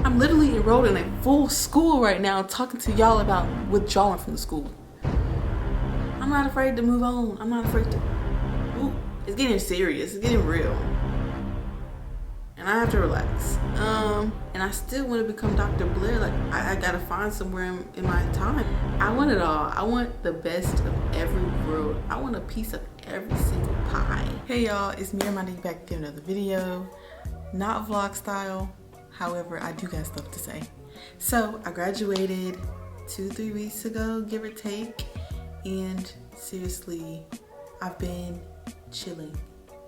I'm literally enrolled in a full school right now talking to y'all about withdrawing from the school. I'm not afraid to move on. I'm not afraid to... Ooh, it's getting serious. It's getting real. And I have to relax. And I still want to become Dr. Blair. Like, I gotta find somewhere in my time. I want it all. I want the best of every world. I want a piece of every single pie. Hey y'all, it's me, Armani, back with another video. Not vlog style. However, I do got stuff to say. So, I graduated 2-3 weeks ago, give or take. And seriously, I've been chilling.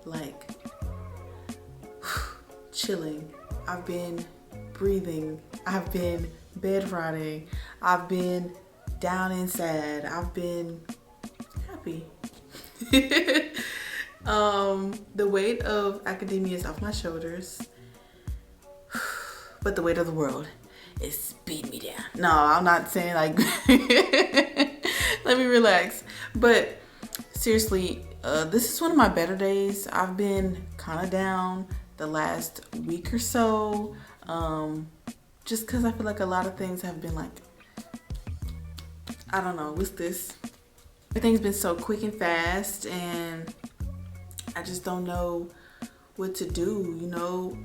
Like, chilling. I've been breathing. I've been bed rotting. I've been down and sad. I've been happy. The weight of academia is off my shoulders, but the weight of the world is beating me down. No, I'm not saying like let me relax. But seriously, this is one of my better days. I've been kind of down the last week or so, just because I feel like a lot of things have been like, I don't know, what's this? Everything's been so quick and fast, and I just don't know what to do, you know,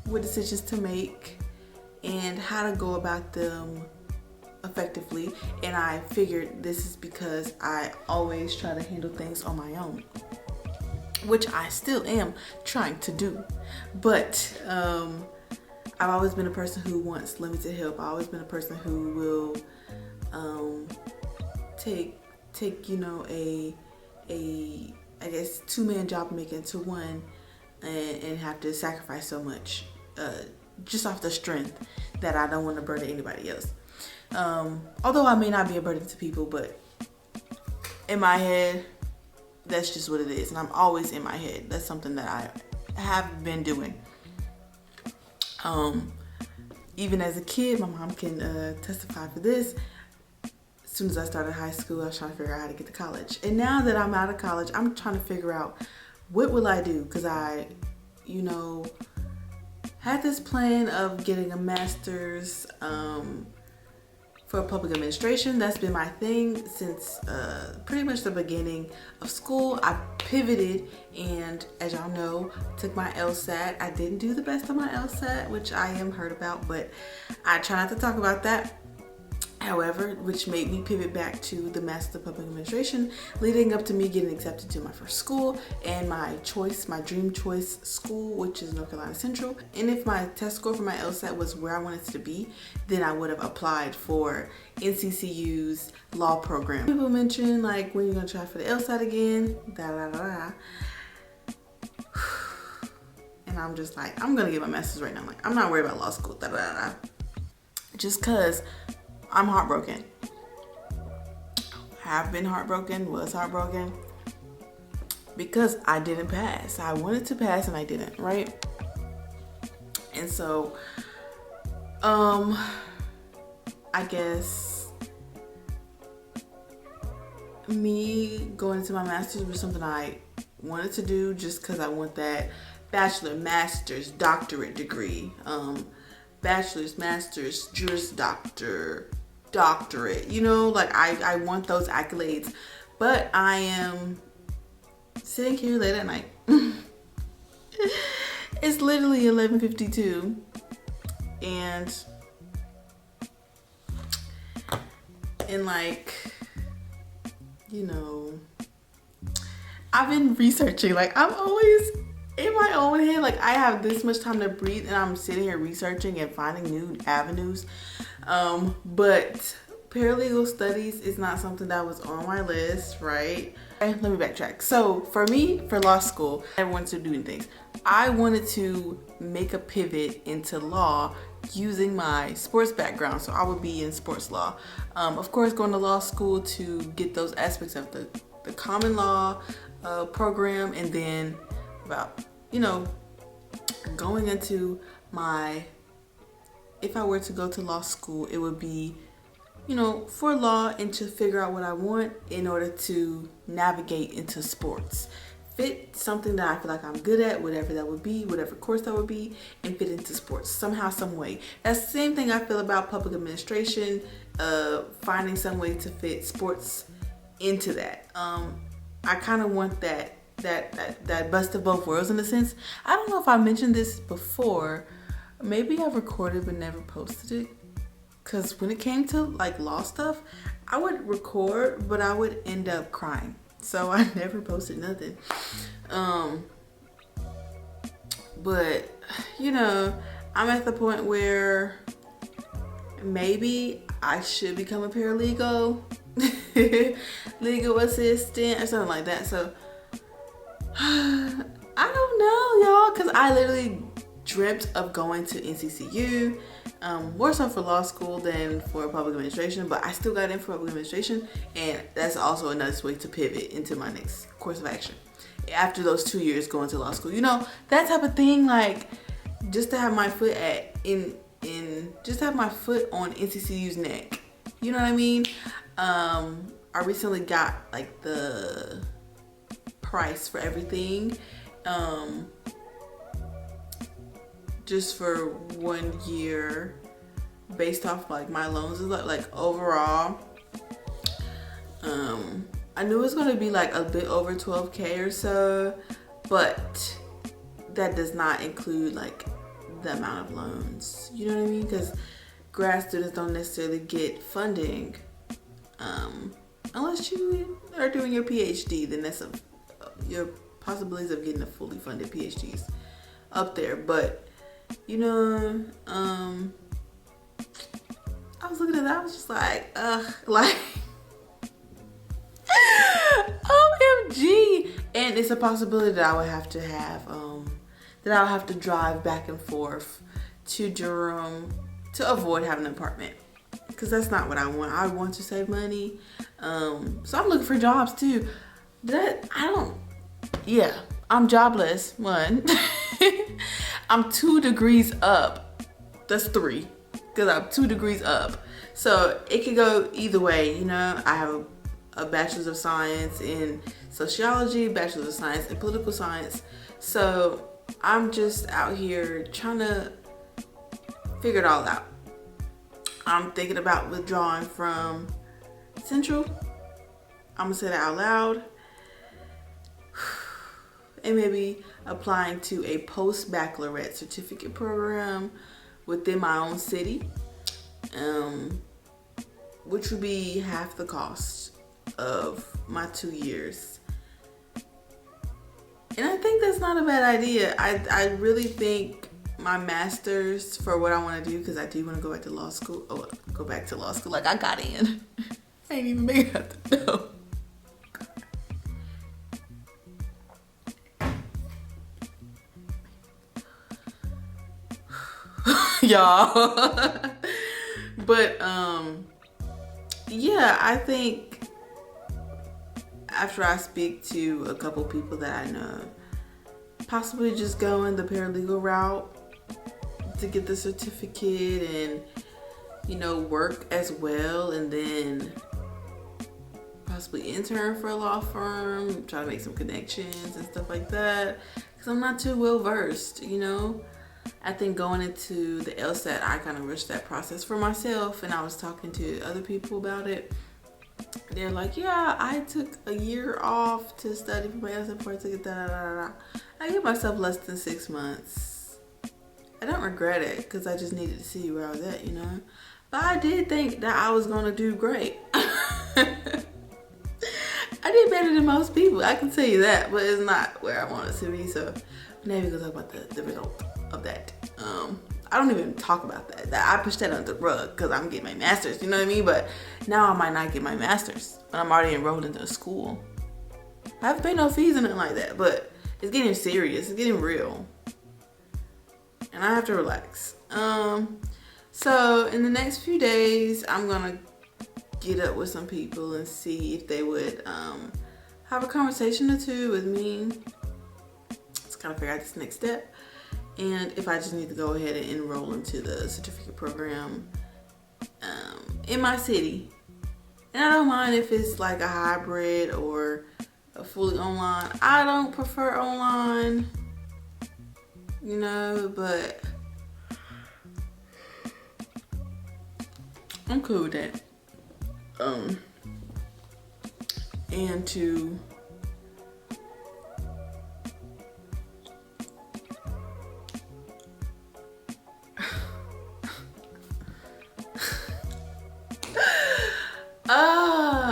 what decisions to make and how to go about them effectively. And I figured this is because I always try to handle things on my own, which I still am trying to do. But I've always been a person who wants limited help. I've always been a person who will take you know, a I guess 2-man job, make it into one, and have to sacrifice so much just off the strength that I don't want to burden anybody else. Although I may not be a burden to people, but in my head, that's just what it is. And I'm always in my head. That's something that I have been doing. Even as a kid, my mom can testify for this. As soon as I started high school, I was trying to figure out how to get to college. And now that I'm out of college, I'm trying to figure out what will I do? Because I, you know, had this plan of getting a master's for public administration. That's been my thing since pretty much the beginning of school. I pivoted, and as y'all know, took my LSAT. I didn't do the best on my LSAT, which I am hurt about, but I try not to talk about that. However, which made me pivot back to the Master of Public Administration, leading up to me getting accepted to my first school and my choice, my dream choice school, which is North Carolina Central. And if my test score for my LSAT was where I wanted it to be, then I would have applied for NCCU's law program. People mention like, when you're gonna try for the LSAT again, and I'm just like, I'm gonna get my master's right now. Like, I'm not worried about law school, just cause I'm heartbroken. Have been heartbroken, was heartbroken because I didn't pass. I wanted to pass and I didn't, right? And so, I guess me going into my master's was something I wanted to do just because I want that bachelor, master's, doctorate degree. Bachelor's, master's, Juris Doctor, doctorate, you know, like I want those accolades. But I am sitting here late at night. It's literally 11:52, and like, you know, I've been researching. Like, I'm always in my own head, like I have this much time to breathe, and I'm sitting here researching and finding new avenues. But paralegal studies is not something that was on my list, right? And let me backtrack. So for me, for law school, I wanted to do things. I wanted to make a pivot into law using my sports background. So I would be in sports law. Of course, going to law school to get those aspects of the common law program, and then about, you know, going into my, if I were to go to law school, it would be, you know, for law and to figure out what I want in order to navigate into sports. fit something that I feel like I'm good at, whatever that would be, whatever course that would be, and fit into sports somehow, some way. That's the same thing I feel about public administration, finding some way to fit sports into that. I kind of want that best of both worlds in a sense. I don't know if I mentioned this before. Maybe I've recorded but never posted it. Because when it came to like law stuff, I would record, but I would end up crying. So I never posted nothing. But, you know, I'm at the point where maybe I should become a paralegal, legal assistant, or something like that. So I don't know, y'all, because I literally dreamt of going to NCCU, more so for law school than for public administration, but I still got in for public administration, and that's also a nice way to pivot into my next course of action after those 2 years going to law school. You know, that type of thing, like just to have my foot just have my foot on NCCU's neck. You know what I mean? I recently got like the price for everything. Just for 1 year, based off like my loans, like overall, I knew it was gonna be like a bit over 12K or so, but that does not include like the amount of loans. You know what I mean? Because grad students don't necessarily get funding unless you are doing your PhD. Then that's your possibilities of getting a fully funded PhD is up there, but. You know, I was looking at that, I was just like, like, OMG. And it's a possibility that I would have to that I'll have to drive back and forth to Durham to avoid having an apartment. Because that's not what I want. I want to save money. So I'm looking for jobs too. I'm jobless, one. I'm 2 degrees up. That's 3, because I'm 2 degrees up. So it could go either way, you know. I have a bachelor's of science in sociology, bachelor's of science in political science. So I'm just out here trying to figure it all out. I'm thinking about withdrawing from Central. I'm gonna say that out loud. And maybe applying to a post-baccalaureate certificate program within my own city, which would be half the cost of my 2 years. And I think that's not a bad idea. I really think my master's for what I want to do, because I do want to go back to law school. Go back to law school. Like, I got in. I ain't even make it though. Y'all. But yeah, I think after I speak to a couple people that I know, possibly just going the paralegal route to get the certificate and, you know, work as well, and then possibly intern for a law firm, try to make some connections and stuff like that, because I'm not too well versed, you know. I think going into the LSAT, I kind of rushed that process for myself, and I was talking to other people about it. They're like, yeah, I took a year off to study for my LSAT before I took it, I gave myself less than 6 months. I don't regret it, because I just needed to see where I was at, you know. But I did think that I was going to do great. I did better than most people, I can tell you that, but it's not where I wanted to be, so now we're going to talk about the result of that. I don't even talk about that. I push that under the rug because I'm getting my master's, you know what I mean? But now I might not get my master's, but I'm already enrolled into a school. I haven't paid no fees or nothing like that, but it's getting serious, it's getting real, and I have to relax. So in the next few days, I'm gonna get up with some people and see if they would have a conversation or two with me. Let's kind of figure out this next step. And if I just need to go ahead and enroll into the certificate program in my city. And I don't mind if it's like a hybrid or fully online. I don't prefer online, you know, but I'm cool with that. And to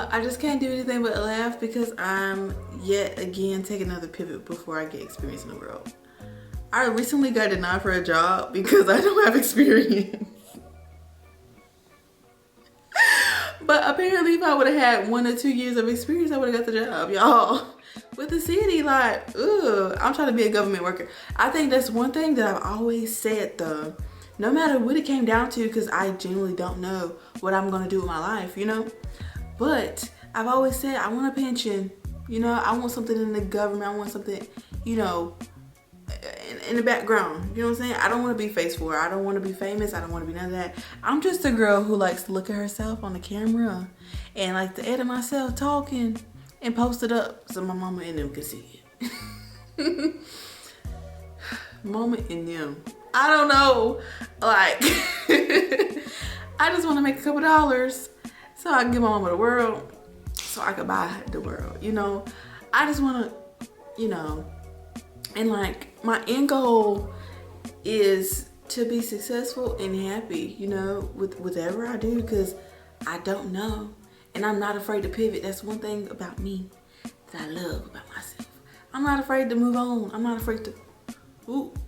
I just can't do anything but laugh because I'm yet again taking another pivot before I get experience in the world. I recently got denied for a job because I don't have experience. But apparently if I would have had 1 or 2 years of experience, I would have got the job, y'all. With the city, like, I'm trying to be a government worker. I think that's one thing that I've always said though. No matter what it came down to, because I genuinely don't know what I'm going to do with my life, you know? But I've always said I want a pension. You know, I want something in the government. I want something, you know, in the background. You know what I'm saying? I don't want to be face for. I don't want to be famous. I don't want to be none of that. I'm just a girl who likes to look at herself on the camera and like to edit myself talking and post it up so my mama and them can see it. Mama and them. I don't know. Like, I just want to make a couple dollars so I can give my mama the world, so I can buy the world, you know. I just want to, you know, and like my end goal is to be successful and happy, you know, with whatever I do, because I don't know, and I'm not afraid to pivot. That's one thing about me that I love about myself. I'm not afraid to move on. I'm not afraid to,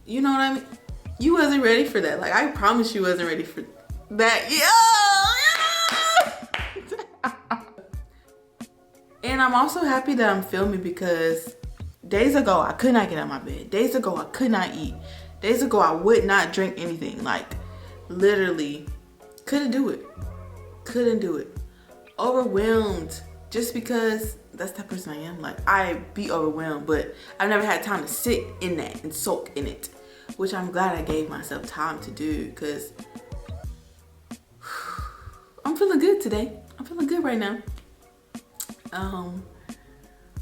you know what I mean? You wasn't ready for that. Like, I promise you wasn't ready for that. Yeah. And I'm also happy that I'm filming because days ago, I could not get out of my bed. Days ago, I could not eat. Days ago, I would not drink anything. Like, literally, couldn't do it. Couldn't do it. Overwhelmed. Just because that's the person I am. Like, I be overwhelmed, but I've never had time to sit in that and soak in it. Which I'm glad I gave myself time to do, because I'm feeling good today. I'm feeling good right now.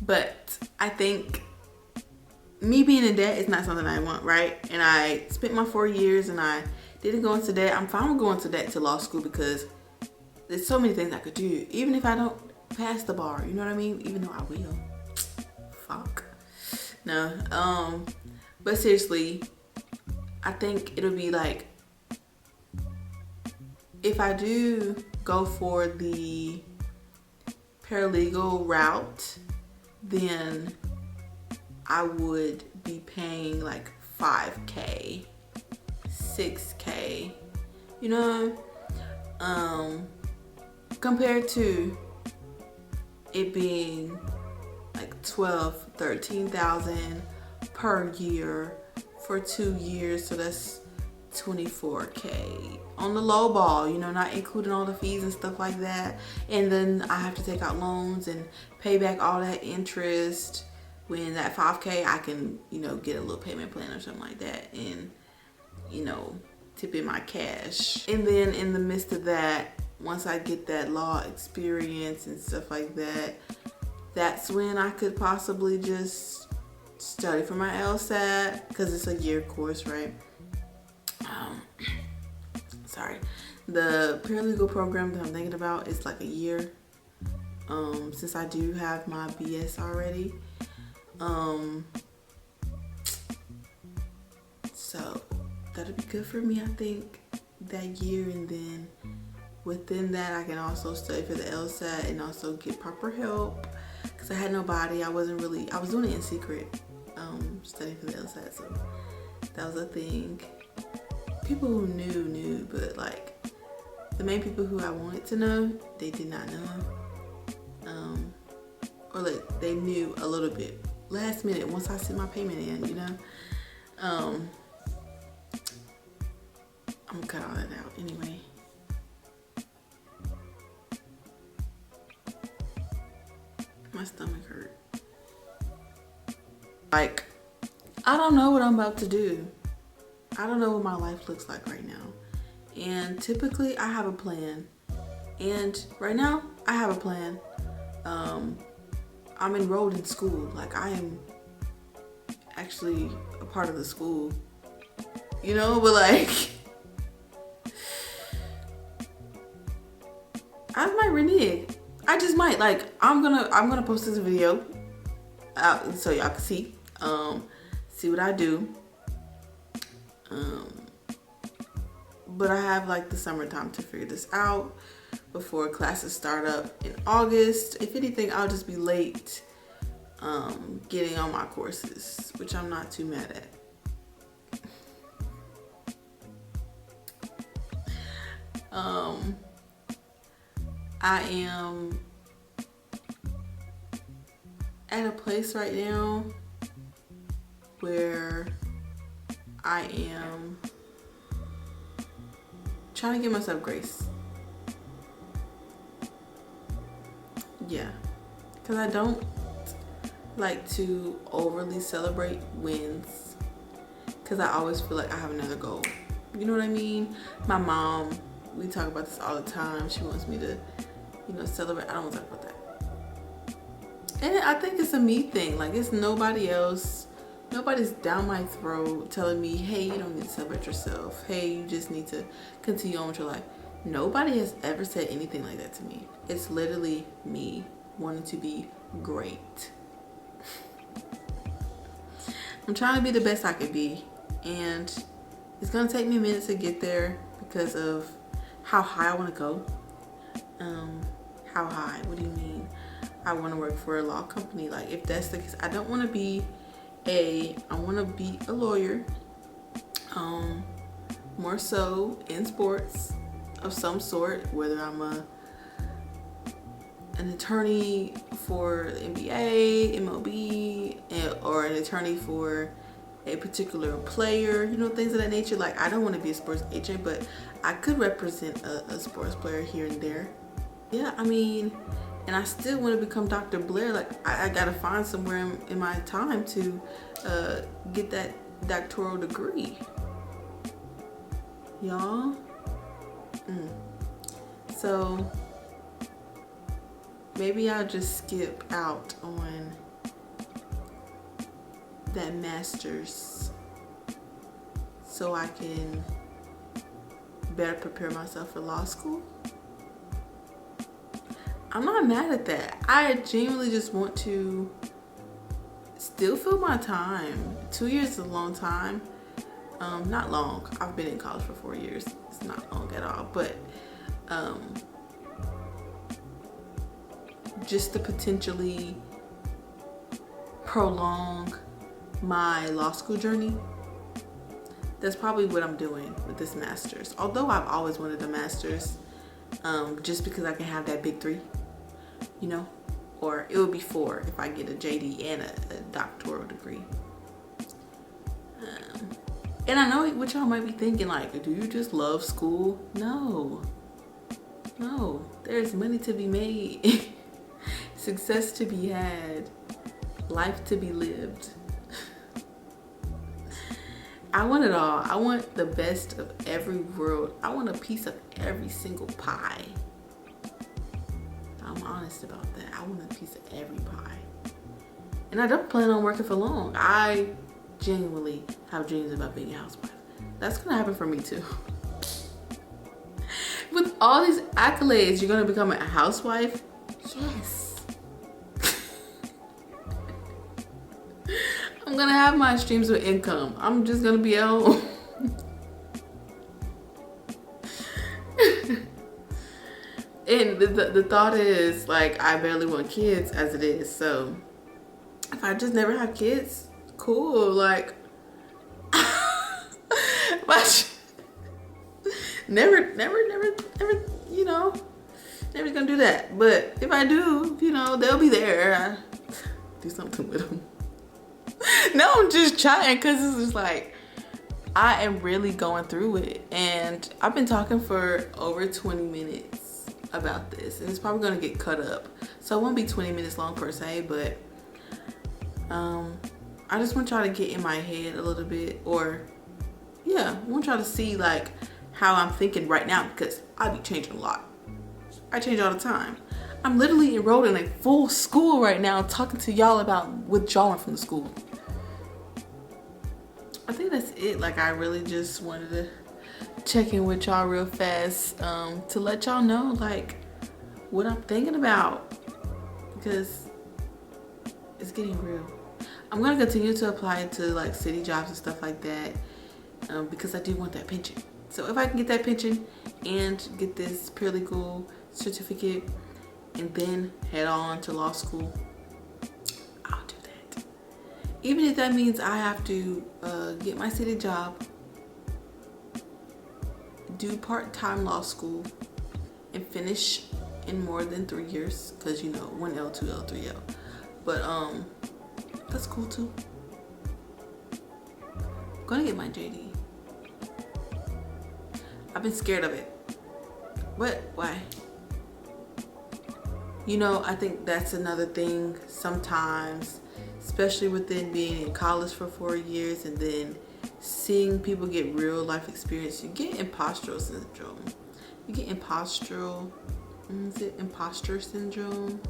But I think me being in debt is not something I want, right? And I spent my 4 years and I didn't go into debt. I'm fine with going to debt to law school because there's so many things I could do. Even if I don't pass the bar, you know what I mean? Even though I will. Fuck. No. But seriously, I think it'll be like, if I do go for the paralegal route, then I would be paying like $5K, $6K, you know, compared to it being like 12, 13,000 per year for 2 years, so that's 24K on the low ball, you know, not including all the fees and stuff like that. And then I have to take out loans and pay back all that interest. When that 5K, I can, you know, get a little payment plan or something like that and, you know, tip in my cash. And then in the midst of that, once I get that law experience and stuff like that, that's when I could possibly just study for my LSAT, because it's a year course, right? Sorry. The paralegal program that I'm thinking about is like a year. Since I do have my BS already. So that'll be good for me, I think, that year. And then within that, I can also study for the LSAT and also get proper help, because I had nobody. I was doing it in secret, studying for the LSAT. So that was a thing. People who knew, but like the main people who I wanted to know, they did not know. Or like they knew a little bit last minute once I sent my payment in, you know. I'm gonna cut all that out anyway. My stomach hurt. Like, I don't know what I'm about to do. I don't know what my life looks like right now. And typically I have a plan. And right now I have a plan. I'm enrolled in school. Like, I am actually a part of the school, you know, but like, I might renege. I just might. Like, I'm gonna post this video out so y'all can see what I do. But I have like the summertime to figure this out before classes start up in August. If anything, I'll just be late getting on my courses, which I'm not too mad at. I am at a place right now where I am trying to give myself grace. Yeah, because I don't like to overly celebrate wins, because I always feel like I have another goal. You know what I mean? My mom, we talk about this all the time. She wants me to, celebrate. I don't want to talk about that. And I think it's a me thing. Like, it's nobody else. Nobody's down my throat telling me, hey, you don't need to celebrate yourself. Hey, you just need to continue on with your life. Nobody has ever said anything like that to me. It's literally me wanting to be great. I'm trying to be the best I can be. And it's going to take me a minute to get there because of how high I want to go. How high? What do you mean? I want to work for a law company. Like, if that's the case, I don't want to be I want to be a lawyer. More so in sports of some sort, whether I'm an attorney for the NBA, MLB, or an attorney for a particular player, things of that nature. Like, I don't want to be a sports agent, but I could represent a sports player here and there. Yeah, I mean, and I still want to become Dr. Blair. Like, I gotta find somewhere in my time to get that doctoral degree. Y'all. So maybe I'll just skip out on that master's so I can better prepare myself for law school. I'm not mad at that. I genuinely just want to still fill my time. 2 years is a long time. Not long. I've been in college for 4 years. It's not long at all. But just to potentially prolong my law school journey, that's probably what I'm doing with this master's. Although I've always wanted a master's, just because I can have that big 3, or it would be 4 if I get a JD and a doctoral degree. And I know what y'all might be thinking, like, do you just love school? No, there's money to be made, success to be had, life to be lived. I want it all. I want the best of every world. I want a piece of every single pie. I'm honest about that. I want a piece of every pie. And I don't plan on working for long. I genuinely have dreams about being a housewife. That's gonna happen for me too. With all these accolades, you're gonna become a housewife? Yes. I'm gonna have my streams of income. I'm just gonna be at home. And the thought is, like, I barely want kids as it is. So if I just never have kids, cool. Like, but never, never gonna do that. But if I do, they'll be there. I do something with them. No, I'm just chatting because this is like, I am really going through it. And I've been talking for over 20 minutes about this. And it's probably going to get cut up. So it won't be 20 minutes long per se. But I just want y'all to get in my head a little bit. Or, yeah, I want y'all to see, like, how I'm thinking right now. Because I be changing a lot. I change all the time. I'm literally enrolled in a full school right now, talking to y'all about withdrawing from the school. I think that's it. Like, I really just wanted to check in with y'all real fast, to let y'all know like what I'm thinking about, because it's getting real. I'm gonna continue to apply to like city jobs and stuff like that, because I do want that pension. So if I can get that pension and get this paralegal certificate and then head on to law school, I'll do that. Even if that means I have to get my city job, do part-time law school, and finish in more than 3 years, because you know 1L, 2L, 3L. But that's cool too. I'm gonna get my JD. I've been scared of it. What? Why? You know, I think that's another thing sometimes, especially within being in college for 4 years and then seeing people get real life experience. You get imposter syndrome. You get imposter syndrome?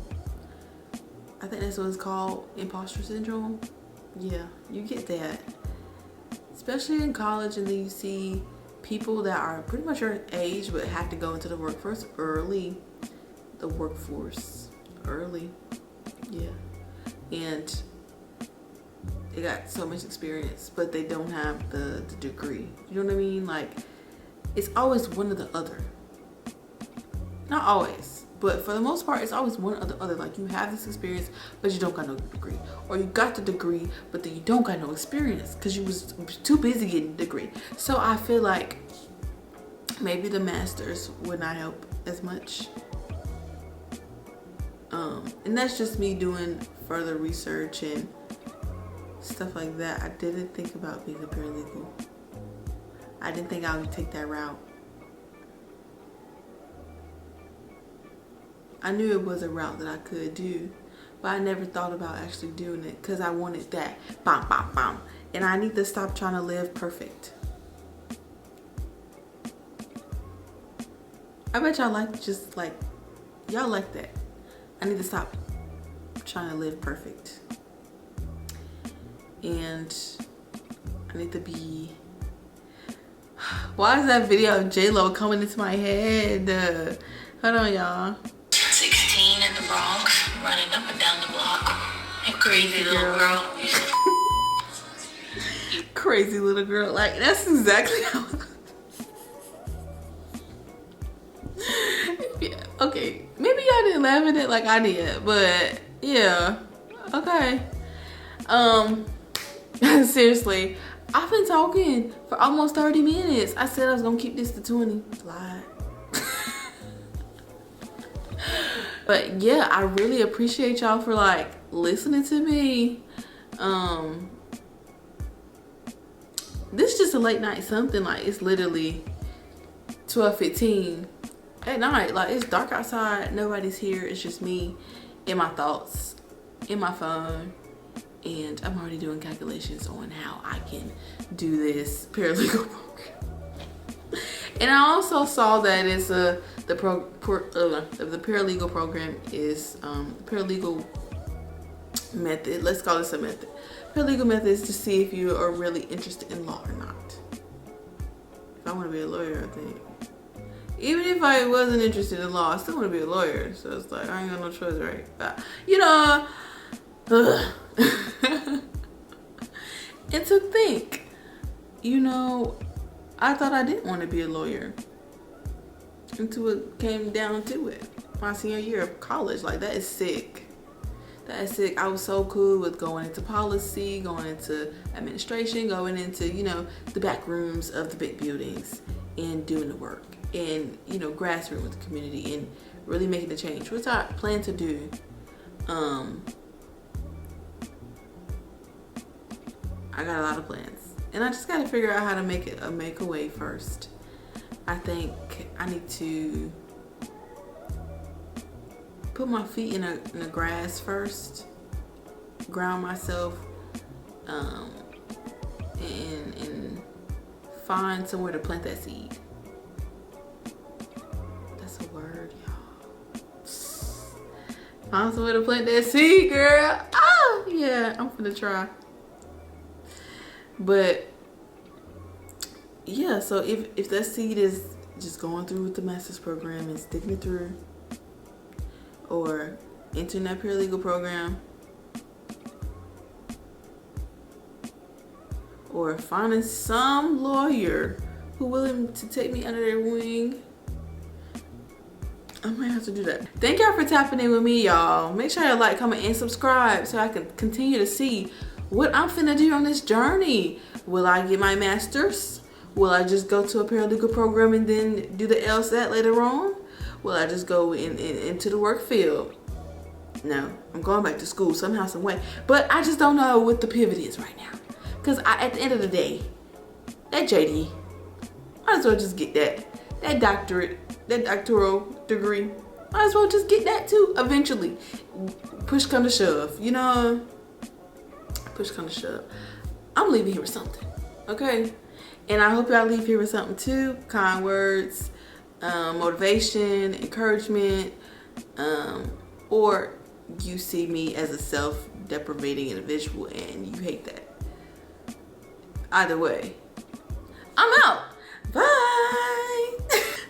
I think that's what it's called, imposter syndrome. Yeah, you get that. Especially in college, and then you see people that are pretty much your age but have to go into the workforce early. Yeah. And they got so much experience, but they don't have the degree. You know what I mean? Like, it's always one or the other. Not always, but for the most part, it's always one or the other. Like, you have this experience, but you don't got no degree. Or you got the degree, but then you don't got no experience because you was too busy getting the degree. So I feel like maybe the masters would not help as much. And that's just me doing further research and stuff like that. I didn't think about being a paralegal. I didn't think I would take that route. I knew it was a route that I could do, but I never thought about actually doing it because I wanted that bam, bam, bam. And I need to stop trying to live perfect. I bet y'all y'all like that. I need to stop trying to live perfect. And I need to be... Why is that video of J-Lo coming into my head? Hold on, y'all. 16 in the Bronx, running up and down the block. And crazy little girl. Crazy little girl. Like, that's exactly how... Yeah, okay. Maybe y'all didn't laugh at it like I did, but yeah. Okay. Seriously, I've been talking for almost 30 minutes. I said I was gonna keep this to 20. Lied. But yeah, I really appreciate y'all for like listening to me. This is just a late night something. Like, it's literally 12:15 at night. Like, it's dark outside, nobody's here, it's just me and my thoughts in my phone, and I'm already doing calculations on how I can do this paralegal program. And I also saw that it's the paralegal program is paralegal method. Let's call this a method. Paralegal method is to see if you are really interested in law or not. If I want to be a lawyer, I think. Even if I wasn't interested in law, I still want to be a lawyer. So it's like, I ain't got no choice, right? But, you know, and to think, you know, I thought I didn't want to be a lawyer until it came down to it. My senior year of college, like, that is sick. That is sick. I was so cool with going into policy, going into administration, going into, you know, the back rooms of the big buildings and doing the work. And, you know, grassroots with the community and really making the change, which I plan to do. I got a lot of plans, and I just got to figure out how to make a way first. I think I need to put my feet in the grass first, ground myself, and find somewhere to plant that seed. That's a word, y'all. I'm somewhere to plant that seed, girl. Oh, yeah, I'm finna try. But yeah, so if that seed is just going through with the master's program and sticking it through, or entering that paralegal program, or finding some lawyer who willing to take me under their wing, I might have to do that. Thank y'all for tapping in with me, y'all. Make sure y'all like, comment, and subscribe so I can continue to see what I'm finna do on this journey. Will I get my master's? Will I just go to a paralegal program and then do the LSAT later on? Will I just go into the work field? No, I'm going back to school somehow, some way. But I just don't know what the pivot is right now. Because at the end of the day, that JD, might as well just get that doctorate, that doctoral degree. Might as well just get that too eventually. Push come to shove, you know? Push come to shove. I'm leaving here with something, okay? And I hope y'all leave here with something too. Kind words, motivation, encouragement, or you see me as a self-deprivating individual and you hate that. Either way, I'm out. Bye.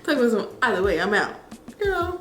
Talk about some. Either way, I'm out. Girl.